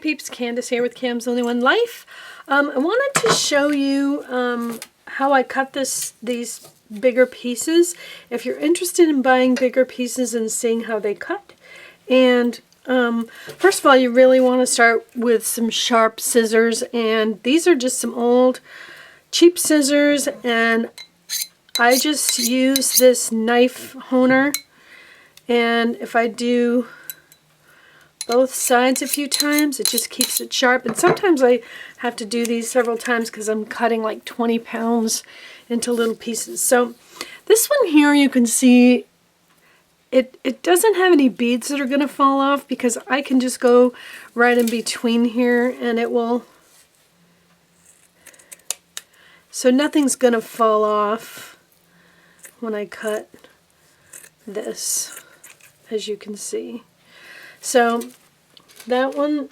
peeps, Candace here with Cam's Only One Life. I wanted to show you how I cut these bigger pieces. If you're interested in buying bigger pieces and seeing how they cut. And first of all, you really want to start with some sharp scissors, and these are just some old cheap scissors, and I just use this knife honer, and if I do both sides a few times, it just keeps it sharp. And sometimes I have to do these several times because I'm cutting like 20 pounds into little pieces. So this one here, you can see it doesn't have any beads that are going to fall off because I can just go right in between here and it will, so nothing's going to fall off when I cut this, as you can see. So that one,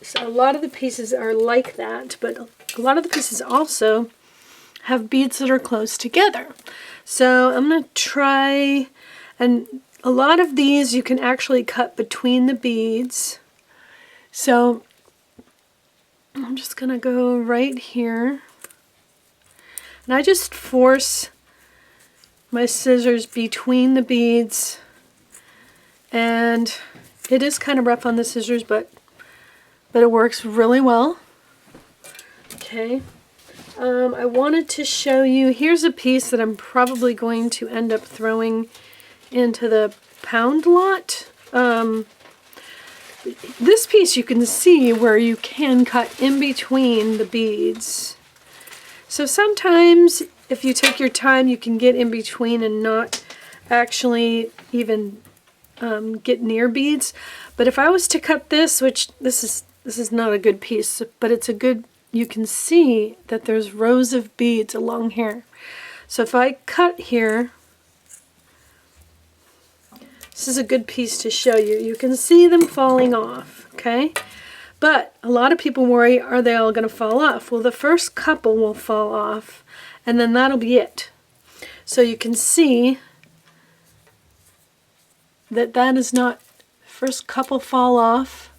so a lot of the pieces are like that, but a lot of the pieces also have beads that are close together. So I'm going to try, and a lot of these you can actually cut between the beads. So I'm just going to go right here, and I just force my scissors between the beads, and it is kind of rough on the scissors, but it works really well. Okay. I wanted to show you, here's a piece that I'm probably going to end up throwing into the pound lot. This piece you can see where you can cut in between the beads. So sometimes if you take your time, you can get in between and not actually even get near beads. But if I was to cut this, which this is not a good piece, but it's a good, you can see that there's rows of beads along here. So if I cut here, this is a good piece to show you. You can see them falling off, okay? But a lot of people worry, are they all going to fall off? Well, the first couple will fall off, and then that'll be it. So you can see that is not, first couple fall off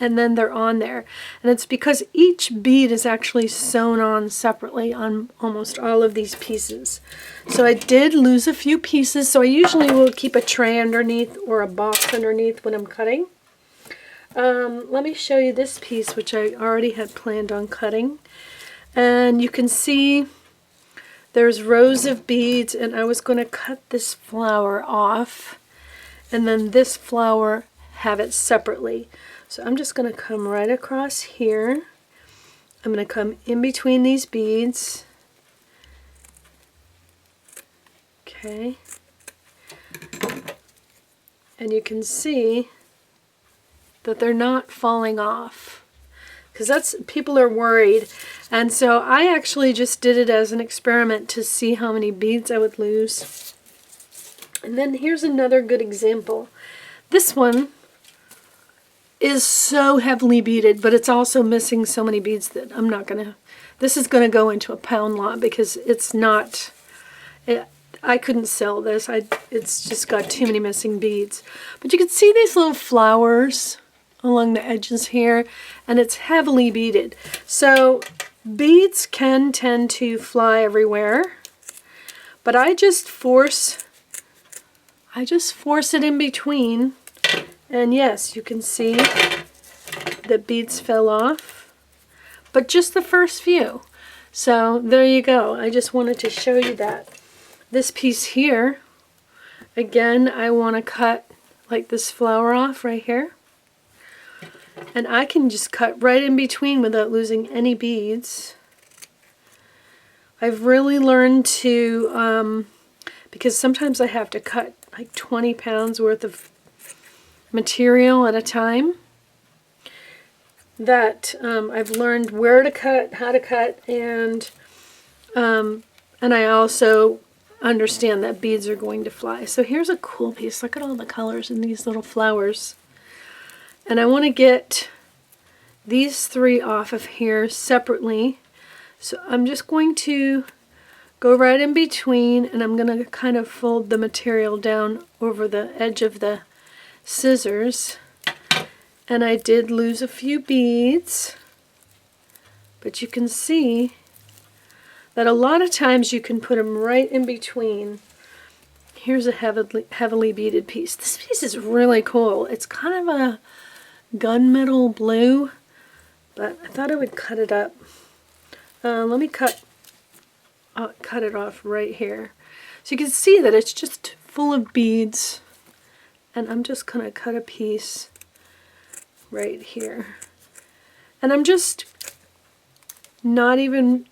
and then they're on there, and it's because each bead is actually sewn on separately on almost all of these pieces. So I did lose a few pieces, so I usually will keep a tray underneath or a box underneath when I'm cutting. Let me show you this piece, which I already had planned on cutting, and you can see there's rows of beads, and I was going to cut this flower off and then this flower have it separately. So I'm just going to come right across here. I'm going to come in between these beads. Okay. And you can see that they're not falling off, because that's, people are worried. And so I actually just did it as an experiment to see how many beads I would lose. And then here's another good example. This one is so heavily beaded, but it's also missing so many beads that I'm not going to, this is going to go into a pound lot because it's not, I couldn't sell this. It's just got too many missing beads. But you can see these little flowers along the edges here, and it's heavily beaded. So beads can tend to fly everywhere, but I just force it in between, and yes, you can see that beads fell off, but just the first few. So there you go. I just wanted to show you that. This piece here, again, I want to cut like this flower off right here, and I can just cut right in between without losing any beads. I've really learned to, because sometimes I have to cut like 20 pounds worth of material at a time, that I've learned where to cut, how to cut, and I also understand that beads are going to fly. So here's a cool piece. Look at all the colors in these little flowers. And I want to get these three off of here separately. So I'm just going to go right in between, and I'm going to kind of fold the material down over the edge of the scissors. And I did lose a few beads, but you can see that a lot of times you can put them right in between. Here's a heavily beaded piece. This piece is really cool. It's kind of a gunmetal blue, but I thought I would cut it up. Let me cut it off right here. So you can see that it's just full of beads, and I'm just going to cut a piece right here. And I'm just not even,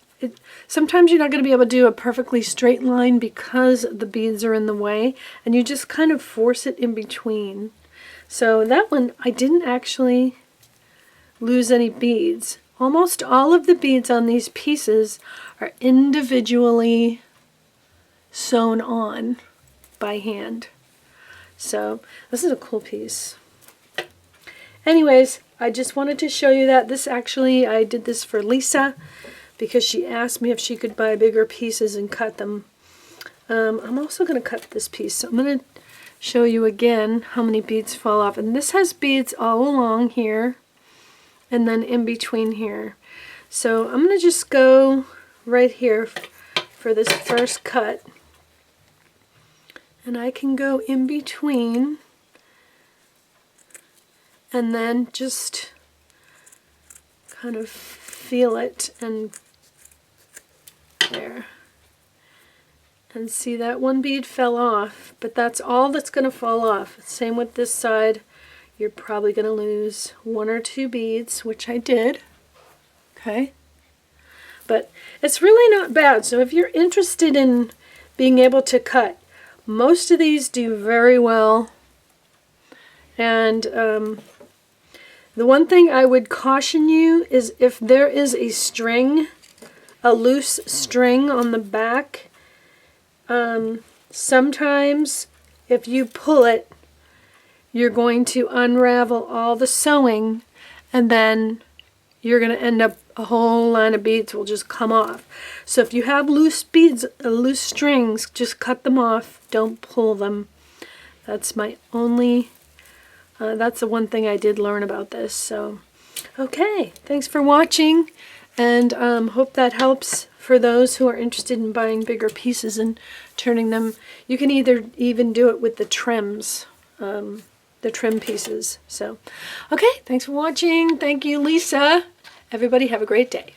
sometimes you're not going to be able to do a perfectly straight line because the beads are in the way, and you just kind of force it in between. So that one, I didn't actually lose any beads. Almost all of the beads on these pieces are individually sewn on by hand. So this is a cool piece. Anyways, I just wanted to show you that. This actually, I did this for Lisa because she asked me if she could buy bigger pieces and cut them. I'm also going to cut this piece. So I'm going to show you again how many beads fall off. And this has beads all along here and then in between here. So I'm going to just go right here for this first cut. And I can go in between and then just kind of feel it and there. And see, that one bead fell off, but that's all that's going to fall off. Same with this side. You're probably going to lose 1 or 2 beads, which I did. Okay. But it's really not bad. So if you're interested in being able to cut, most of these do very well. And the one thing I would caution you is if there is a string, a loose string on the back, sometimes if you pull it, you're going to unravel all the sewing, and then you're going to end up, a whole line of beads will just come off. So if you have loose beads, loose strings, just cut them off. Don't pull them. That's my only, that's the one thing I did learn about this. So, okay, thanks for watching, and hope that helps for those who are interested in buying bigger pieces and turning them. You can even do it with the trims. The trim pieces. So, okay, thanks for watching. Thank you, Lisa. Everybody have a great day.